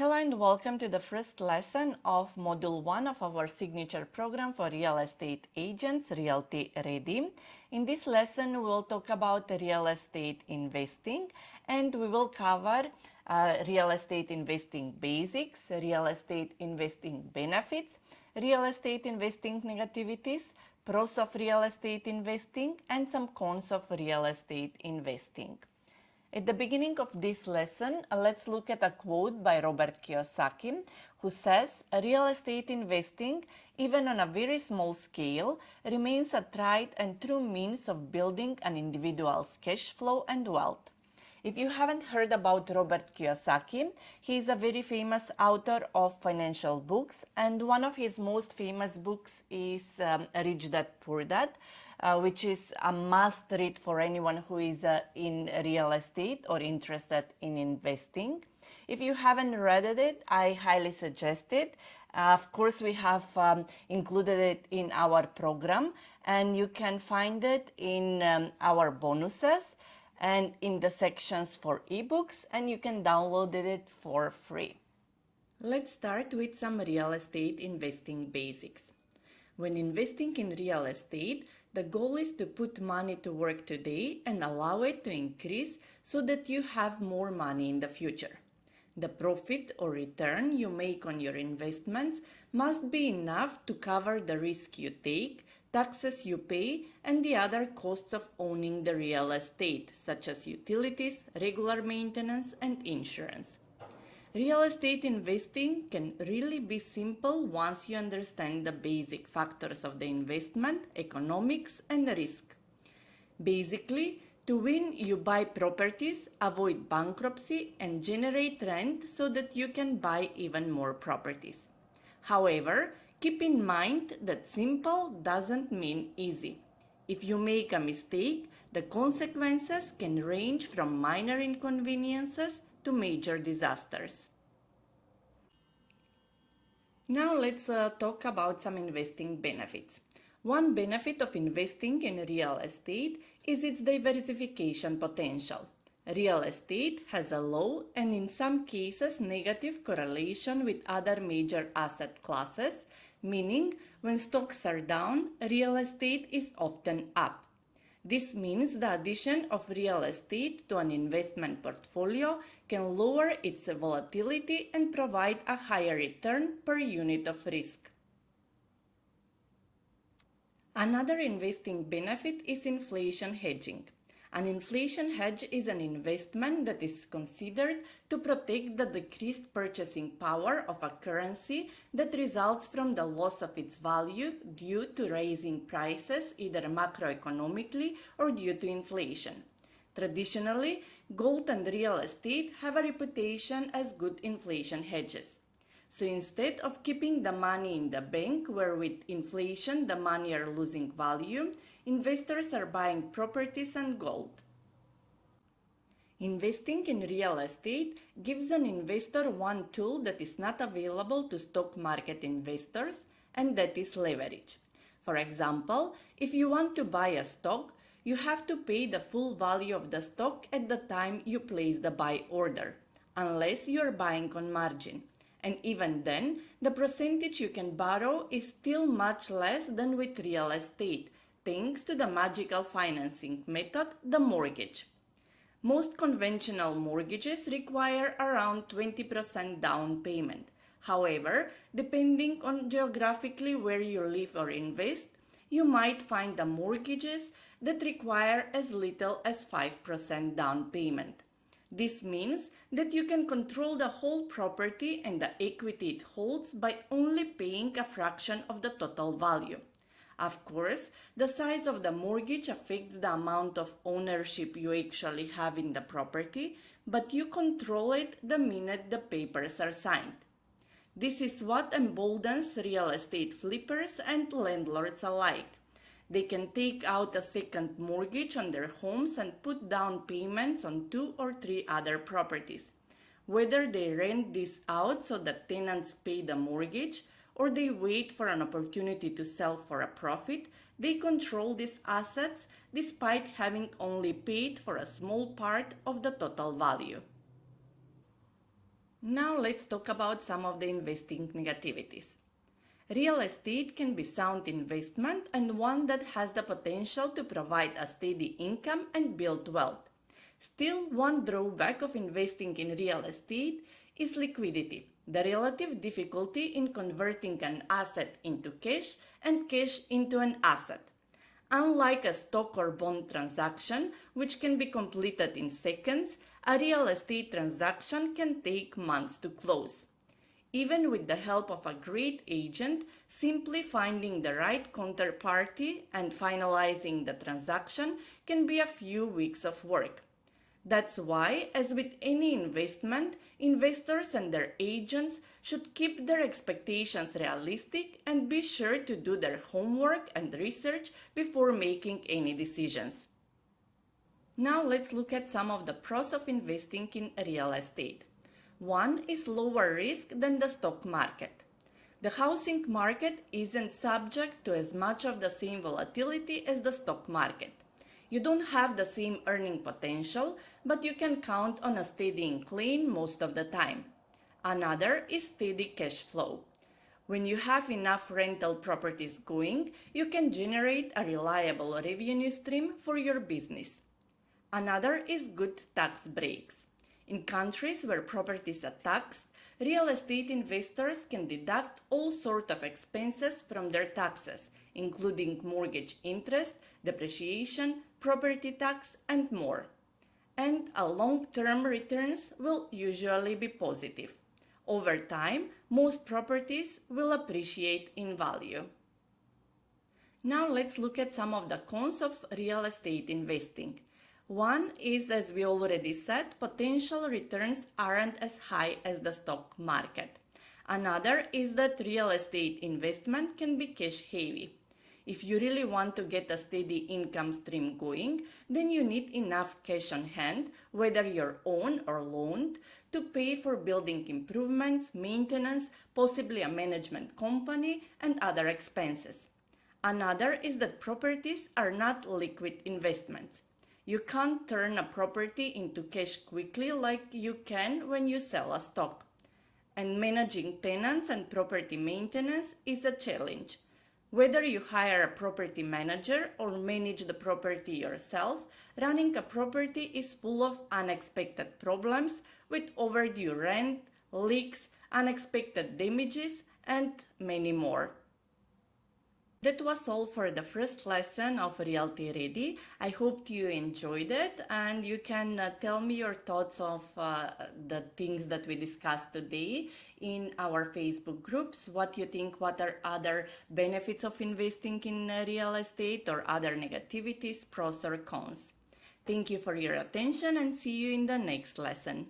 Hello and welcome to the first lesson of Module 1 of our signature program for real estate agents, Realty Ready. In this lesson, we will talk about real estate investing and we will cover real estate investing basics, real estate investing benefits, real estate investing negativities, pros of real estate investing, and some cons of real estate investing. At the beginning of this lesson, let's look at a quote by Robert Kiyosaki, who says, "Real estate investing, even on a very small scale, remains a tried and true means of building an individual's cash flow and wealth." If you haven't heard about Robert Kiyosaki, he is a very famous author of financial books, and one of his most famous books is Rich Dad Poor Dad, which is a must read for anyone who is in real estate or interested in investing. If you haven't read it, I highly suggest it. Of course, we have included it in our program, and you can find it in our bonuses and in the sections for ebooks, and you can download it for free. Let's start with some real estate investing basics. When investing in real estate, the goal is to put money to work today and allow it to increase so that you have more money in the future. The profit or return you make on your investments must be enough to cover the risk you take, taxes you pay, and the other costs of owning the real estate, such as utilities, regular maintenance, and insurance. Real estate investing can really be simple once you understand the basic factors of the investment, economics, and risk. Basically, to win, you buy properties, avoid bankruptcy, and generate rent so that you can buy even more properties. However, keep in mind that simple doesn't mean easy. If you make a mistake, the consequences can range from minor inconveniences to major disasters. Now let's talk about some investing benefits. One benefit of investing in real estate is its diversification potential. Real estate has a low and in some cases negative correlation with other major asset classes, meaning when stocks are down, real estate is often up. This means the addition of real estate to an investment portfolio can lower its volatility and provide a higher return per unit of risk. Another investing benefit is inflation hedging. An inflation hedge is an investment that is considered to protect the decreased purchasing power of a currency that results from the loss of its value due to rising prices either macroeconomically or due to inflation. Traditionally, gold and real estate have a reputation as good inflation hedges. So instead of keeping the money in the bank where with inflation the money are losing value, investors are buying properties and gold. Investing in real estate gives an investor one tool that is not available to stock market investors, and that is leverage. For example, if you want to buy a stock, you have to pay the full value of the stock at the time you place the buy order, unless you are buying on margin. And even then, the percentage you can borrow is still much less than with real estate, thanks to the magical financing method, the mortgage. Most conventional mortgages require around 20% down payment. However, depending on geographically where you live or invest, you might find the mortgages that require as little as 5% down payment. This means that you can control the whole property and the equity it holds by only paying a fraction of the total value. Of course, the size of the mortgage affects the amount of ownership you actually have in the property, but you control it the minute the papers are signed. This is what emboldens real estate flippers and landlords alike. They can take out a second mortgage on their homes and put down payments on 2 or 3 other properties. Whether they rent this out so that tenants pay the mortgage or they wait for an opportunity to sell for a profit, they control these assets despite having only paid for a small part of the total value. Now let's talk about some of the investing negativities. Real estate can be sound investment and one that has the potential to provide a steady income and build wealth. Still, one drawback of investing in real estate is liquidity, the relative difficulty in converting an asset into cash and cash into an asset. Unlike a stock or bond transaction, which can be completed in seconds, a real estate transaction can take months to close. Even with the help of a great agent, simply finding the right counterparty and finalizing the transaction can be a few weeks of work. That's why, as with any investment, investors and their agents should keep their expectations realistic and be sure to do their homework and research before making any decisions. Now let's look at some of the pros of investing in real estate. One is lower risk than the stock market. The housing market isn't subject to as much of the same volatility as the stock market. You don't have the same earning potential, but you can count on a steady incline most of the time. Another is steady cash flow. When you have enough rental properties going, you can generate a reliable revenue stream for your business. Another is good tax breaks. In countries where properties are taxed, real estate investors can deduct all sorts of expenses from their taxes, including mortgage interest, depreciation, property tax, and more. And long-term returns will usually be positive. Over time, most properties will appreciate in value. Now let's look at some of the cons of real estate investing. One is, as we already said, potential returns aren't as high as the stock market. Another is that real estate investment can be cash heavy. If you really want to get a steady income stream going, then you need enough cash on hand, whether your own or loaned, to pay for building improvements, maintenance, possibly a management company, and other expenses. Another is that properties are not liquid investments. You can't turn a property into cash quickly like you can when you sell a stock. And managing tenants and property maintenance is a challenge. Whether you hire a property manager or manage the property yourself, running a property is full of unexpected problems with overdue rent, leaks, unexpected damages, and many more. That was all for the first lesson of Realty Ready. I hope you enjoyed it, and you can tell me your thoughts of the things that we discussed today in our Facebook groups. What you think, what are other benefits of investing in real estate, or other negativities, pros or cons. Thank you for your attention, and see you in the next lesson.